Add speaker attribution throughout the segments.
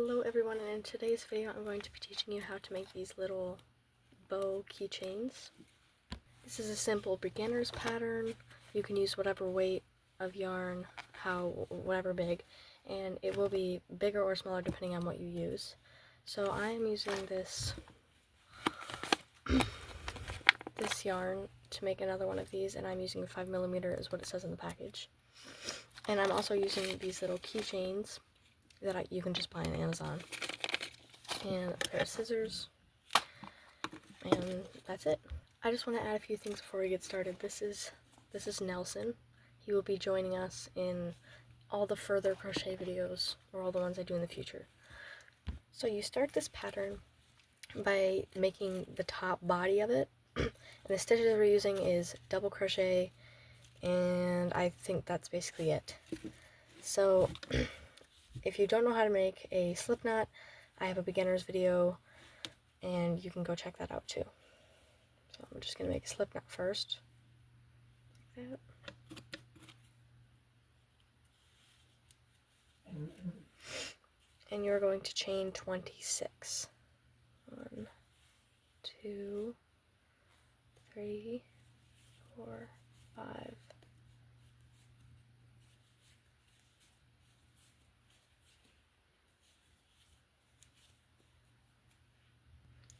Speaker 1: Hello everyone, and in today's video I'm going to be teaching you how to make these little bow keychains. This is a simple beginner's pattern. You can use whatever weight of yarn, whatever big, and it will be bigger or smaller depending on what you use. So I am using this yarn to make another one of these, and I'm using 5mm is what it says in the package. And I'm also using these little keychains that you can just buy on Amazon, and a pair of scissors, and that's it. I just want to add a few things before we get started. This is Nelson. He will be joining us in all the further crochet videos, or all the ones I do in the future. So you start this pattern by making the top body of it, and the stitches we're using is double crochet, and I think that's basically it. So if you don't know how to make a slip knot, I have a beginner's video, and you can go check that out too. So I'm just going to make a slip knot first, like that. And you're going to chain 26. 1, 2, 3, 4, 5.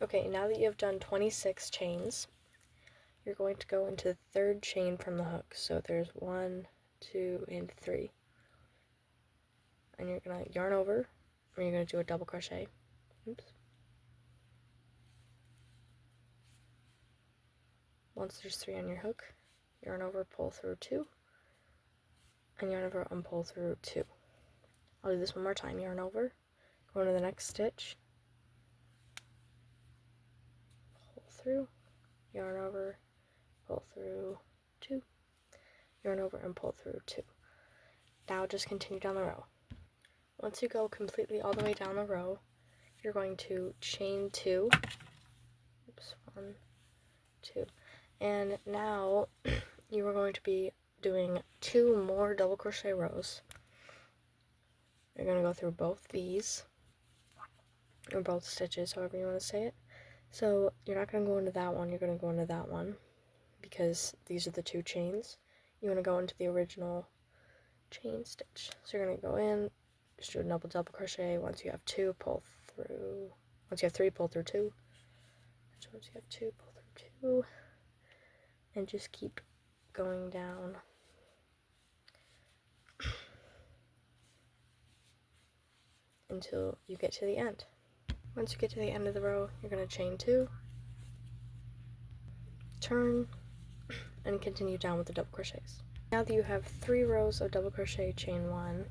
Speaker 1: Okay, now that you have done 26 chains, you're going to go into the third chain from the hook. So there's 1, 2, and 3. And you're going to yarn over, and you're going to do a double crochet. Oops. Once there's 3 on your hook, yarn over, pull through 2, and yarn over and pull through 2. I'll do this one more time. Yarn over, go into the next stitch, pull through, yarn over, pull through 2, yarn over and pull through 2. Now just continue down the row. Once you go completely all the way down the row, you're going to chain 2. Oops, 1, 2. And now you are going to be doing 2 more double crochet rows. You're going to go through both these, or both stitches, however you want to say it. So you're not going to go into that one, you're going to go into that one, because these are the 2 chains. You want to go into the original chain stitch. So you're going to go in, just do a double crochet. Once you have 2, pull through. Once you have 3, pull through 2. So once you have 2, pull through 2. And just keep going down until you get to the end. Once you get to the end of the row, you're going to chain 2, turn, and continue down with the double crochets. Now that you have 3 rows of double crochet, chain 1,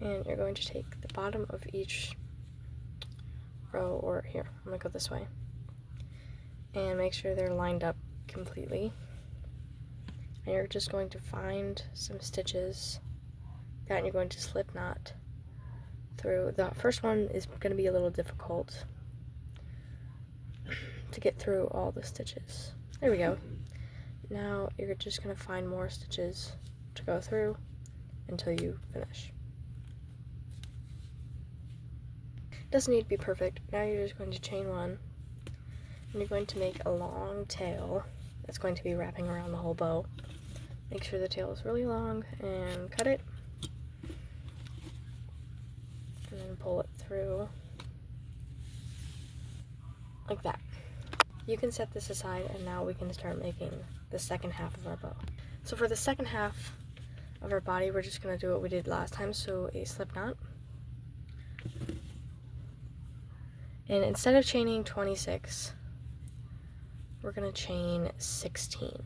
Speaker 1: and you're going to take the bottom of each row, or here, I'm going to go this way, and make sure they're lined up completely. And you're just going to find some stitches that you're going to slip knot through. The first one is going to be a little difficult to get through all the stitches. There we go. Now you're just going to find more stitches to go through until you finish. It doesn't need to be perfect. Now you're just going to chain 1, and you're going to make a long tail that's going to be wrapping around the whole bow. Make sure the tail is really long and cut it, and then pull it through like that. You can set this aside, and now we can start making the second half of our bow. So for the second half of our body, we're just going to do what we did last time, so a slip knot. And instead of chaining 26, we're going to chain 16.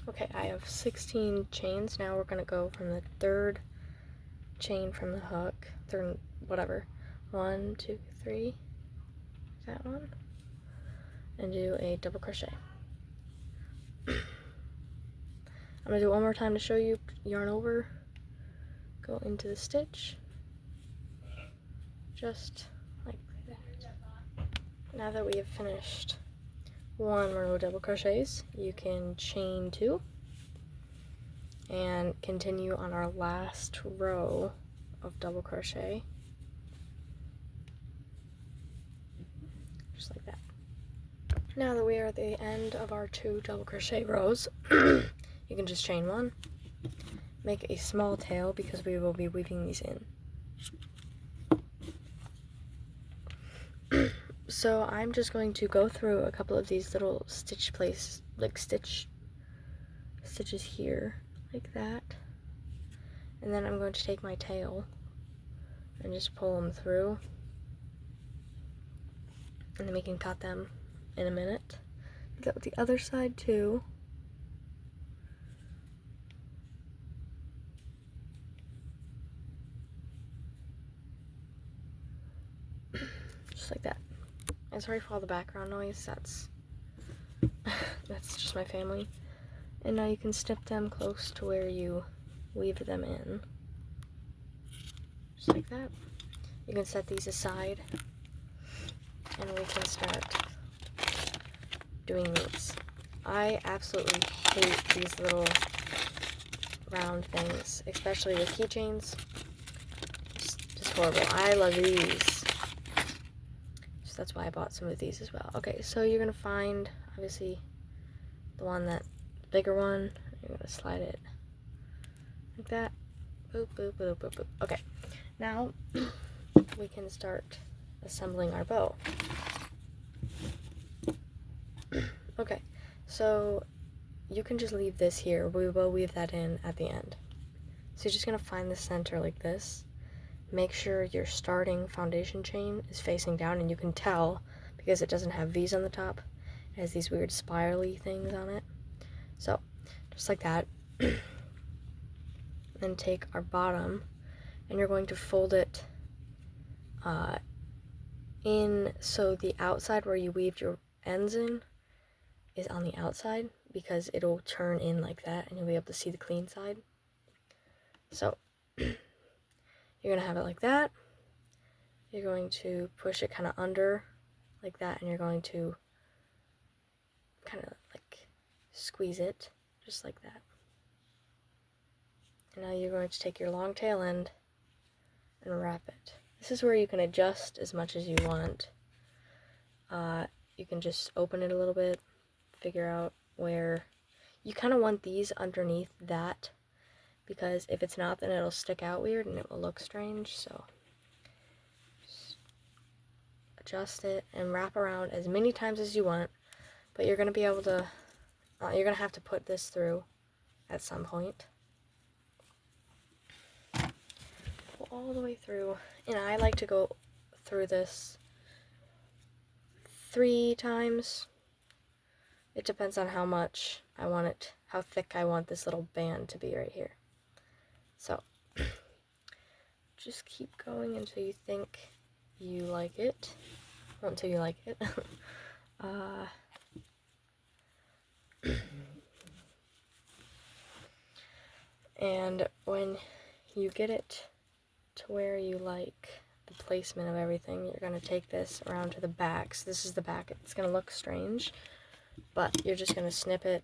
Speaker 1: Okay, I have 16 chains. Now we're going to go from the third chain from the hook, whatever, 1, 2, 3, that one, and do a double crochet. I'm going to do it one more time to show you. Yarn over, go into the stitch, just like that. Now that we have finished 1 row of double crochets, you can chain 2, and continue on our last row of double crochet, just like that. Now that we are at the end of our 2 double crochet rows, you can just chain 1, make a small tail because we will be weaving these in. So I'm just going to go through a couple of these little stitch places, like stitches here, like that. And then I'm going to take my tail and just pull them through. And then we can cut them in a minute. Do that with the other side too. Just like that. And sorry for all the background noise, that's just my family. And now you can snip them close to where you weave them in. Just like that. You can set these aside and we can start doing these. I absolutely hate these little round things, especially with keychains. Just horrible. I love these. So that's why I bought some of these as well. Okay, so you're gonna find obviously the bigger one. You're gonna slide it like that. Boop, boop, boop, boop, boop. Okay, now we can start assembling our bow. Okay, so you can just leave this here. We will weave that in at the end. So you're just gonna find the center like this. Make sure your starting foundation chain is facing down, and you can tell because it doesn't have V's on the top. It has these weird spirally things on it. So just like that. Then take our bottom and you're going to fold it in, so the outside where you weaved your ends in is on the outside, because it'll turn in like that and you'll be able to see the clean side. So you're going to have it like that. You're going to push it kind of under like that, and you're going to kind of like squeeze it just like that. And now you're going to take your long tail end and wrap it. This is where you can adjust as much as you want. You can just open it a little bit, figure out where you kind of want these underneath that, because if it's not, then it'll stick out weird and it will look strange. So just adjust it and wrap around as many times as you want, but you're going to be able to, you're going to have to put this through at some point. Go all the way through, and I like to go through this 3 times. It depends on how much I want it, how thick I want this little band to be right here. So just keep going until you think you like it. Well, until you like it. And when you get it to where you like the placement of everything, you're going to take this around to the back. So this is the back. It's going to look strange, but you're just going to snip it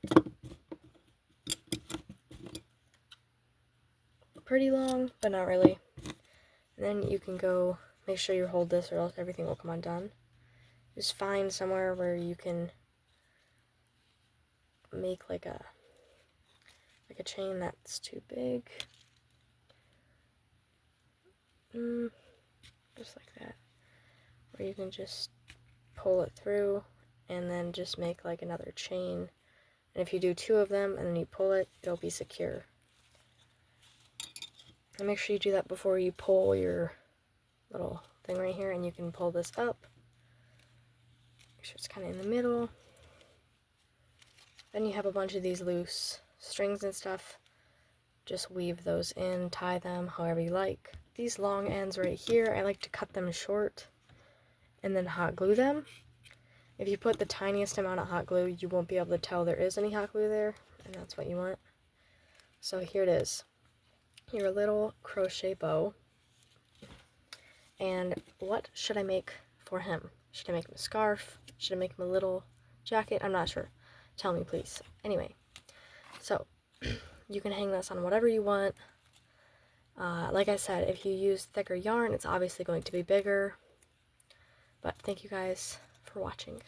Speaker 1: pretty long, but not really. And then you can go, make sure you hold this or else everything will come undone. Just find somewhere where you can make like a chain that's too big. Just like that. Where you can just pull it through and then just make like another chain. And if you do 2 of them and then you pull it, it'll be secure. And make sure you do that before you pull your little thing right here, and you can pull this up. Make sure it's kind of in the middle. Then you have a bunch of these loose strings and stuff. Just weave those in, tie them however you like. These long ends right here, I like to cut them short and then hot glue them. If you put the tiniest amount of hot glue, you won't be able to tell there is any hot glue there, and that's what you want. So here it is, your little crochet bow. And what should I make for him? Should I make him a scarf? Should I make him a little jacket? I'm not sure. Tell me, please. Anyway, so You can hang this on whatever you want. Like I said, if you use thicker yarn, it's obviously going to be bigger. But thank you guys for watching.